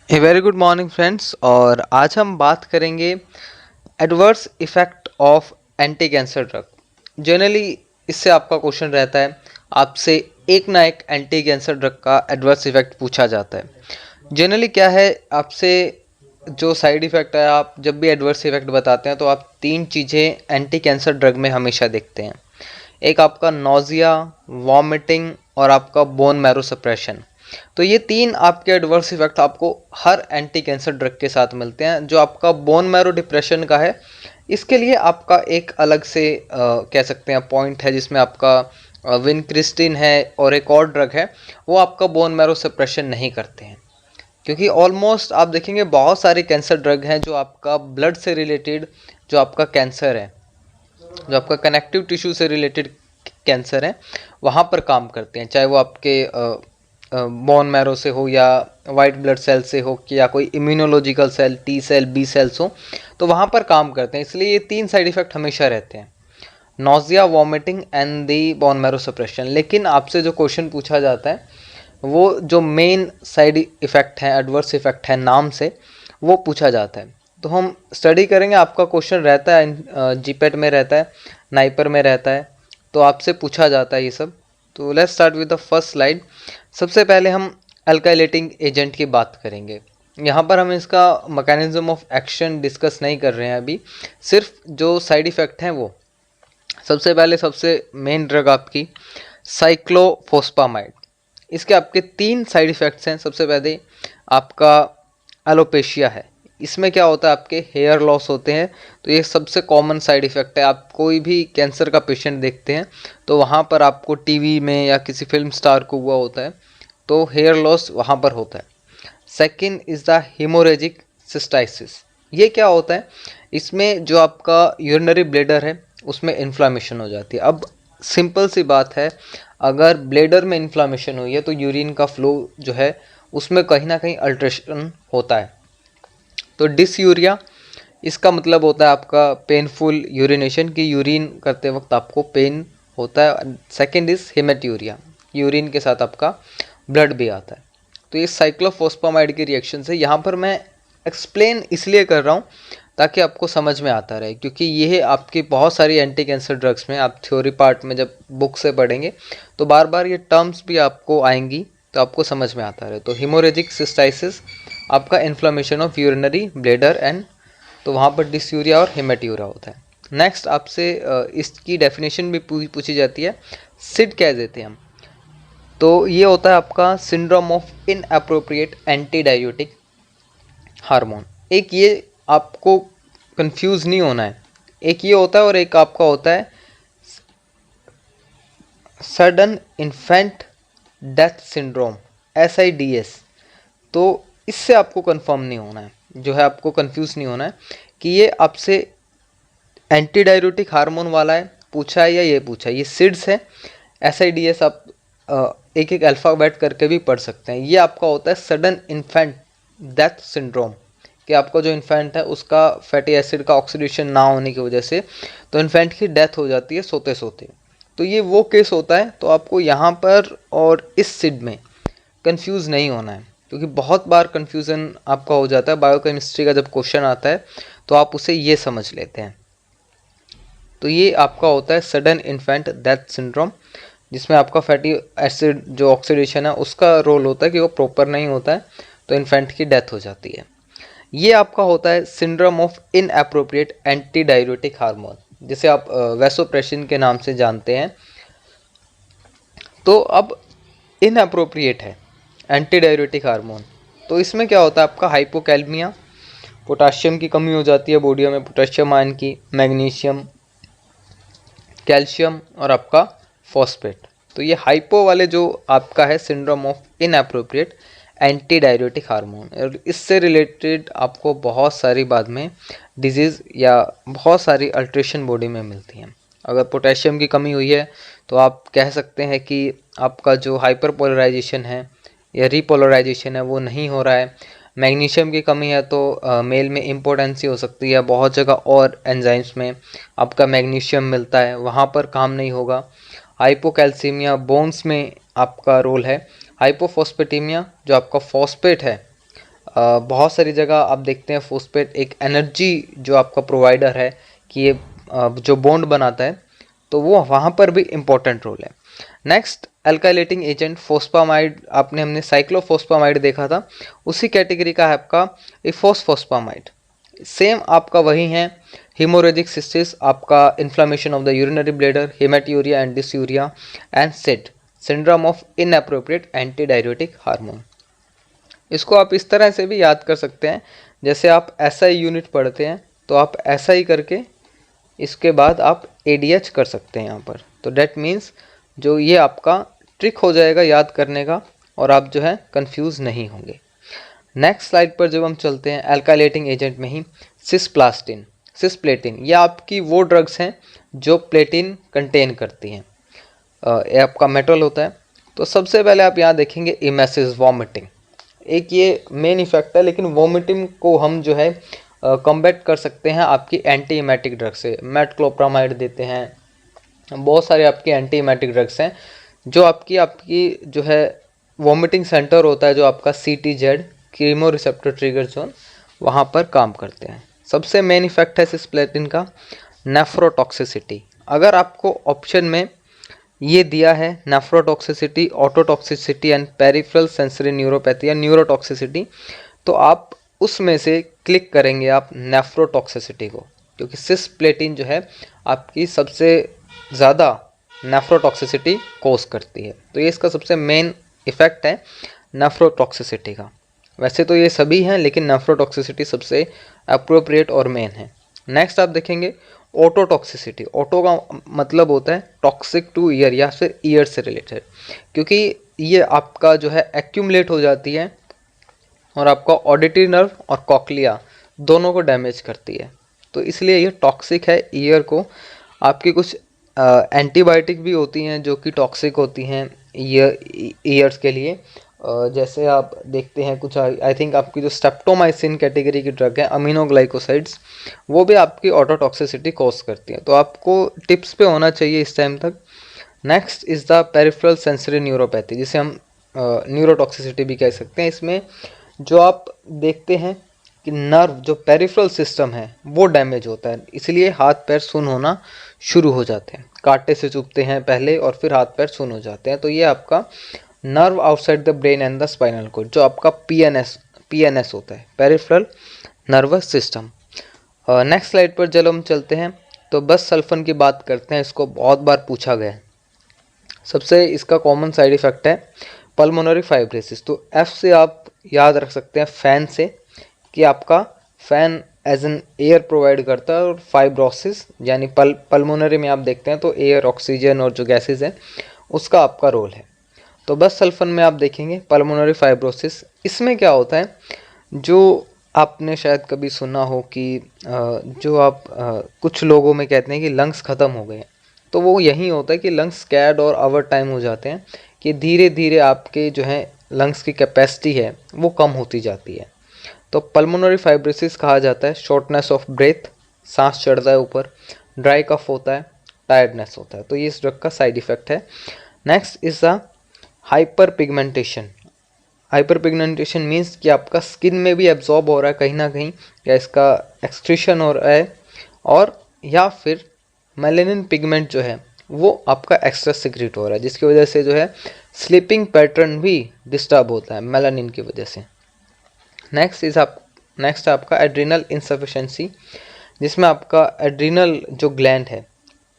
A very good morning friends. और आज हम बात करेंगे adverse effect of anti cancer drug. Generally इससे आपका क्वेश्चन रहता है, आपसे एक ना एक एंटी कैंसर ड्रग का एडवर्स इफेक्ट पूछा जाता है। जनरली क्या है, आपसे जो साइड इफ़ेक्ट है, आप जब भी एडवर्स इफेक्ट बताते हैं तो आप तीन चीज़ें एंटी कैंसर ड्रग में हमेशा देखते हैं। एक आपका नोज़िया, वॉमिटिंग और आपका बोन मैरो सप्रेशन। तो ये तीन आपके एडवर्स इफेक्ट आपको हर एंटी कैंसर ड्रग के साथ मिलते हैं। जो आपका बोन मैरो डिप्रेशन का है, इसके लिए आपका एक अलग से कह सकते हैं पॉइंट है, जिसमें आपका विनक्रिस्टिन है और एक और ड्रग है, वो आपका बोन मैरो सप्रेशन नहीं करते हैं। क्योंकि ऑलमोस्ट आप देखेंगे बहुत सारे कैंसर ड्रग हैं जो आपका ब्लड से रिलेटेड, जो आपका कैंसर है, जो आपका कनेक्टिव टिश्यू से रिलेटेड कैंसर है, वहाँ पर काम करते हैं। चाहे वो आपके बोन मैरो से हो या वाइट ब्लड सेल से हो या कोई immunological cell, T cell, B cells हो, तो वहाँ पर काम करते हैं। इसलिए ये तीन साइड इफ़ेक्ट हमेशा रहते हैं, nausea, vomiting and the bone marrow suppression. लेकिन आपसे जो क्वेश्चन पूछा जाता है, वो जो मेन साइड इफ़ेक्ट है, एडवर्स इफ़ेक्ट है नाम से, वो पूछा जाता है। तो हम स्टडी करेंगे। आपका क्वेश्चन रहता है जीपेट में रहता है, नाइपर में रहता है, तो आपसे पूछा जाता है ये सब। तो let's start with the first slide. सबसे पहले हम अल्काइलेटिंग एजेंट की बात करेंगे। यहाँ पर हम इसका मैकेनिज्म ऑफ एक्शन डिस्कस नहीं कर रहे हैं अभी, सिर्फ जो साइड इफ़ेक्ट हैं वो। सबसे पहले सबसे मेन ड्रग आपकी साइक्लोफोस्फामाइड। इसके आपके तीन साइड इफ़ेक्ट्स हैं। सबसे पहले आपका एलोपेशिया है। इसमें क्या होता है, आपके हेयर लॉस होते हैं। तो ये सबसे कॉमन साइड इफ़ेक्ट है। आप कोई भी कैंसर का पेशेंट देखते हैं तो वहाँ पर आपको टीवी में या किसी फिल्म स्टार को हुआ होता है, तो हेयर लॉस वहाँ पर होता है। Second is the haemorrhagic cystitis. ये क्या होता है, इसमें जो आपका यूरिनरी ब्लेडर है उसमें इन्फ्लामेशन हो जाती है। अब सिंपल सी बात है, अगर ब्लेडर में इन्फ्लामेशन हुई है तो यूरिन का फ्लो जो है उसमें कहीं ना कहीं अल्ट्रेशन होता है। तो डिसयूरिया, इसका मतलब होता है आपका पेनफुल यूरिनेशन, की यूरिन करते वक्त आपको पेन होता है। सेकंड इज हेमेट्यूरिया, यूरिन के साथ आपका ब्लड भी आता है। तो ये साइक्लोफॉस्फामाइड के रिएक्शन से, यहाँ पर मैं एक्सप्लेन इसलिए कर रहा हूँ ताकि आपको समझ में आता रहे, क्योंकि ये आपकी बहुत सारी एंटी कैंसर ड्रग्स में आप थ्योरी पार्ट में जब बुक से पढ़ेंगे तो बार बार ये टर्म्स भी आपको आएंगी, तो आपको समझ में आता रहे। तो हिमोरेजिक सिस्टाइसिस आपका inflammation of urinary bladder and, तो वहाँ पर डिसयूरिया और हेमेट्यूरिया होता है। नेक्स्ट आपसे इसकी डेफिनेशन भी पूछी जाती है, सिड कह देते हैं हम। तो ये होता है आपका syndrome of inappropriate anti diuretic hormone. एक ये आपको कंफ्यूज नहीं होना है, एक ये होता है और एक आपका होता है sudden infant death syndrome, SIDS। तो इससे आपको कंफर्म नहीं होना है, जो है आपको कंफ्यूज नहीं होना है कि ये आपसे एंटी डाययूरेटिक हार्मोन वाला है पूछा है या ये पूछा है। ये सिड्स है, SIDS आप एक एक अल्फ़ाबेट करके भी पढ़ सकते हैं। ये आपका होता है सडन इन्फेंट डेथ सिंड्रोम, कि आपका जो इन्फेंट है उसका फैटी एसिड का ऑक्सीडेशन ना होने की वजह से तो इन्फेंट की डेथ हो जाती है सोते सोते। तो ये वो केस होता है। तो आपको यहाँ पर और इस सिड में कंफ्यूज नहीं होना है, क्योंकि बहुत बार कंफ्यूजन आपका हो जाता है। बायोकेमिस्ट्री का जब क्वेश्चन आता है तो आप उसे ये समझ लेते हैं। तो ये आपका होता है सडन इन्फेंट डेथ सिंड्रोम, जिसमें आपका फैटी एसिड जो ऑक्सीडेशन है उसका रोल होता है कि वो प्रॉपर नहीं होता है, तो इन्फेंट की डेथ हो जाती है। ये आपका होता है syndrome of inappropriate anti diuretic hormone, जिसे आप वैसोप्रेशन के नाम से जानते हैं। तो अब इनअप्रोप्रिएट है एंटी डाययूरेटिक हार्मोन, तो इसमें क्या होता है, आपका हाइपोकैलमिया, पोटाशियम की कमी हो जाती है बॉडी में, पोटेशियम आयन की, मैग्नीशियम, कैल्शियम और आपका फॉस्फेट। तो ये हाइपो वाले जो आपका है syndrome of inappropriate anti diuretic hormone, और इससे रिलेटेड आपको बहुत सारी बाद में डिजीज़ या बहुत सारी अल्ट्रेशन बॉडी में मिलती हैं। अगर पोटेशियम की कमी हुई है तो आप कह सकते हैं कि आपका जो हाइपर पोलराइजेशन है या रीपोलराइजेशन है वो नहीं हो रहा है। मैग्नीशियम की कमी है तो मेल में इम्पोर्टेंसी हो सकती है। बहुत जगह और एंजाइम्स में आपका मैग्नीशियम मिलता है, वहाँ पर काम नहीं होगा। हाइपोकैल्सीमिया, बोन्स में आपका रोल है। हाइपोफॉस्फेटीमिया, जो आपका फॉस्फेट है बहुत सारी जगह आप देखते हैं फोस्फेट एक एनर्जी जो आपका प्रोवाइडर है कि ये जो बॉन्ड बनाता है, तो वो वहाँ पर भी इम्पोर्टेंट रोल है। नेक्स्ट अल्काइलेटिंग एजेंट फोस्फामाइड, हमने साइक्लोफोस्फामाइड देखा था, उसी कैटेगरी का है आपका इफोस्फोस्फामाइड। सेम आपका वही है, हेमोरेजिक सिस्टिस, आपका inflammation of the urinary bladder, haematuria and dysuria and सिड, syndrome of inappropriate anti diuretic hormone. इसको आप इस तरह से भी याद कर सकते हैं, जैसे आप एसआई यूनिट पढ़ते हैं तो आप एसआई करके इसके बाद आप एडीएच कर सकते हैं यहाँ पर। तो डेट मीन्स जो ये आपका ट्रिक हो जाएगा याद करने का, और आप जो है कंफ्यूज नहीं होंगे। नेक्स्ट स्लाइड पर जब हम चलते हैं अल्काइलेटिंग एजेंट में ही सिस्प्लेटिन, ये आपकी वो ड्रग्स हैं जो प्लेटिन कंटेन करती हैं। ये आपका मेटल होता है। तो सबसे पहले आप यहाँ देखेंगे इमेसिस, वॉमिटिंग, एक ये मेन इफेक्ट है, लेकिन वॉमिटिंग को हम जो है कम्बैट कर सकते हैं आपकी एंटी इमेटिक ड्रग से। मेटक्लोप्रामाइड देते हैं, बहुत सारे आपके एंटी इमेटिक ड्रग्स हैं जो आपकी जो है वॉमिटिंग सेंटर होता है जो आपका CTZ, chemo receptor trigger zone, वहाँ पर काम करते हैं। सबसे मेन इफेक्ट है सिस्प्लेटिन का नेफ्रोटॉक्सिसिटी। अगर आपको ऑप्शन में ये दिया है nephrotoxicity, ototoxicity and peripheral sensory neuropathy या न्यूरोटॉक्सिसिटी, तो आप उसमें से क्लिक करेंगे आप नेफ्रोटॉक्सिसिटी को, क्योंकि सिस्प्लेटिन जो है आपकी सबसे ज़्यादा नेफ्रोटॉक्सिसिटी कोज करती है। तो ये इसका सबसे मेन इफेक्ट है नेफ्रोटॉक्सिसिटी का। वैसे तो ये सभी हैं, लेकिन नेफ्रोटॉक्सिसिटी सबसे अप्रोप्रिएट और मेन है। नेक्स्ट आप देखेंगे ऑटोटॉक्सिसिटी। ऑटो का मतलब होता है टॉक्सिक टू ईयर या फिर ईयर से रिलेटेड, क्योंकि ये आपका जो है एक्यूमुलेट हो जाती है और आपका ऑडिटरी नर्व और कॉक्लिया दोनों को डैमेज करती है। तो इसलिए ये टॉक्सिक है ईयर को। आपकी कुछ एंटीबायोटिक भी होती हैं जो कि टॉक्सिक होती हैं ईयर्स के लिए। जैसे आप देखते हैं कुछ, आई थिंक आपकी जो स्ट्रेप्टोमाइसिन कैटेगरी की ड्रग है, अमीनोग्लाइकोसाइड्स, वो भी आपकी ऑटोटॉक्सिसिटी कॉज करती है। तो आपको टिप्स पे होना चाहिए इस टाइम तक। Next is the peripheral sensory neuropathy, जिसे हम न्यूरोटॉक्सिसिटी भी कह सकते हैं। इसमें जो आप देखते हैं कि नर्व जो पेरिफेरल सिस्टम है वो डैमेज होता है, इसलिए हाथ पैर सुन्न होना शुरू हो जाते हैं। कांटे से चुभते हैं पहले और फिर हाथ पैर सुन्न हो जाते हैं। तो ये आपका nerve outside the brain and the spinal cord, जो आपका PNS होता है, peripheral nervous system. Next slide पर जब हम चलते हैं तो बस सल्फन की बात करते हैं। इसको बहुत बार पूछा गया है। सबसे इसका कॉमन साइड इफेक्ट है पल्मोनरी फाइब्रोसिस। तो F से आप याद रख सकते हैं फैन से, कि आपका fan as an air provide करता है, और फाइब्रोसिस यानी पल्मोनरी में आप देखते हैं तो एयर, ऑक्सीजन और जो गैसेज हैं उसका आपका रोल है। तो बस सल्फन में आप देखेंगे पल्मोनरी फाइब्रोसिस। इसमें क्या होता है, जो आपने शायद कभी सुना हो कि जो आप कुछ लोगों में कहते हैं कि लंग्स ख़त्म हो गए हैं, तो वो यही होता है कि लंग्स स्कैर्ड और ओवर टाइम हो जाते हैं, कि धीरे धीरे आपके जो है लंग्स की कैपेसिटी है वो कम होती जाती है। तो पल्मोनरी फाइब्रोसिस कहा जाता है शॉर्टनेस ऑफ ब्रेथ, सांस चढ़ता है ऊपर, ड्राई कफ होता है, टायर्डनेस होता है। तो ये इस ड्रग का साइड इफेक्ट है। Next is the hyper pigmentation. Hyper pigmentation means कि आपका स्किन में भी एब्जॉर्ब हो रहा है कहीं ना कहीं, या इसका एक्सक्रीशन हो रहा है, और या फिर मेलेनिन पिगमेंट जो है वो आपका एक्स्ट्रा सिक्रेट हो रहा है, जिसकी वजह से जो है स्लीपिंग पैटर्न भी डिस्टर्ब होता है मेलानिन की वजह से। नेक्स्ट आपका एड्रिनल इंसफिशेंसी, जिसमें आपका एड्रिनल जो ग्लैंड है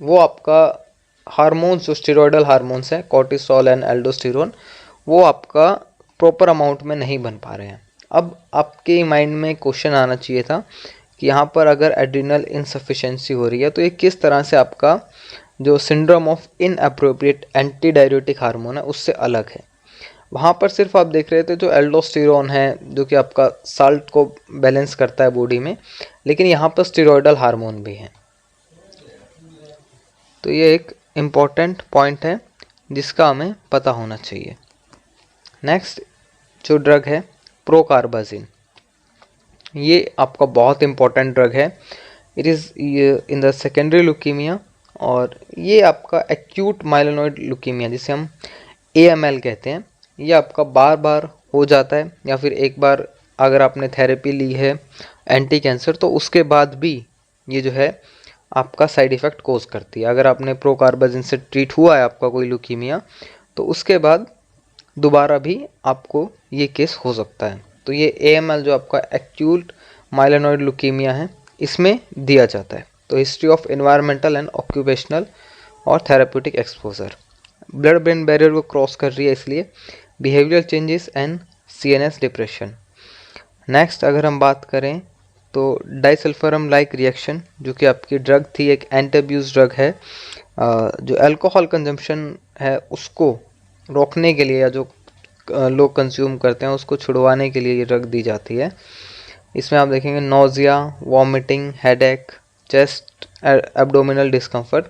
वो आपका हार्मोन्स, जो स्टेरॉयडल हार्मोन्स हैं कॉर्टिसोल एंड एल्डोस्टेरोन, वो आपका प्रॉपर अमाउंट में नहीं बन पा रहे हैं। अब आपके माइंड में क्वेश्चन आना चाहिए था कि यहाँ पर अगर एड्रिनल इनसफिशिएंसी हो रही है तो ये किस तरह से आपका जो syndrome of inappropriate anti diuretic hormone है उससे अलग है। वहाँ पर सिर्फ आप देख रहे थे जो एल्डोस्टेरोन है जो कि आपका साल्ट को बैलेंस करता है बॉडी में, लेकिन यहाँ पर स्टेरॉयडल हार्मोन भी है। तो ये एक इम्पॉर्टेंट पॉइंट है जिसका हमें पता होना चाहिए। नेक्स्ट जो ड्रग है प्रोकार्बाजिन, ये आपका बहुत इम्पॉर्टेंट ड्रग है। It is in the secondary leukaemia, और ये आपका एक्यूट माइलोनॉइड ल्यूकीमिया जिसे हम AML कहते हैं, ये आपका बार बार हो जाता है या फिर एक बार अगर आपने थेरेपी ली है एंटी कैंसर तो उसके बाद भी ये जो है आपका साइड इफ़ेक्ट कोज करती है। अगर आपने प्रोकार्बाजिन से ट्रीट हुआ है आपका कोई ल्यूकीमिया तो उसके बाद दोबारा भी आपको ये केस हो सकता है। तो ये AML जो आपका एक्यूट माइलोनॉइड ल्यूकीमिया है इसमें दिया जाता है। तो history of environmental and occupational और therapeutic exposure blood brain barrier को क्रॉस कर रही है इसलिए behavioural changes and CNS depression. Next अगर हम बात करें तो डाइसल्फरम लाइक रिएक्शन जो कि आपकी ड्रग थी, एक एंटी अब्यूज ड्रग है। जो अल्कोहल कंजम्पशन है उसको रोकने के लिए या जो लोग कंज्यूम करते हैं उसको छुड़वाने के लिए ये ड्रग दी जाती है। इसमें आप देखेंगे nausea, vomiting, headache, chest abdominal discomfort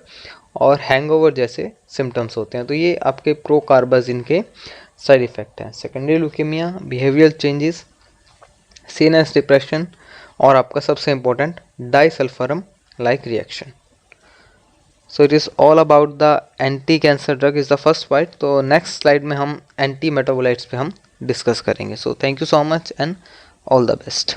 और हैंगओवर जैसे सिम्टम्स होते हैं। तो ये आपके प्रोकार्बाजिन के साइड इफ़ेक्ट हैं। Secondary leukaemia, behavioural changes, CNS depression और आपका सबसे important disulfiram like reaction. So it is all about the anti cancer drug is the first part. तो नेक्स्ट स्लाइड में हम एंटी मेटाबोलाइट्स पे हम डिस्कस करेंगे। So thank you so much and all the best.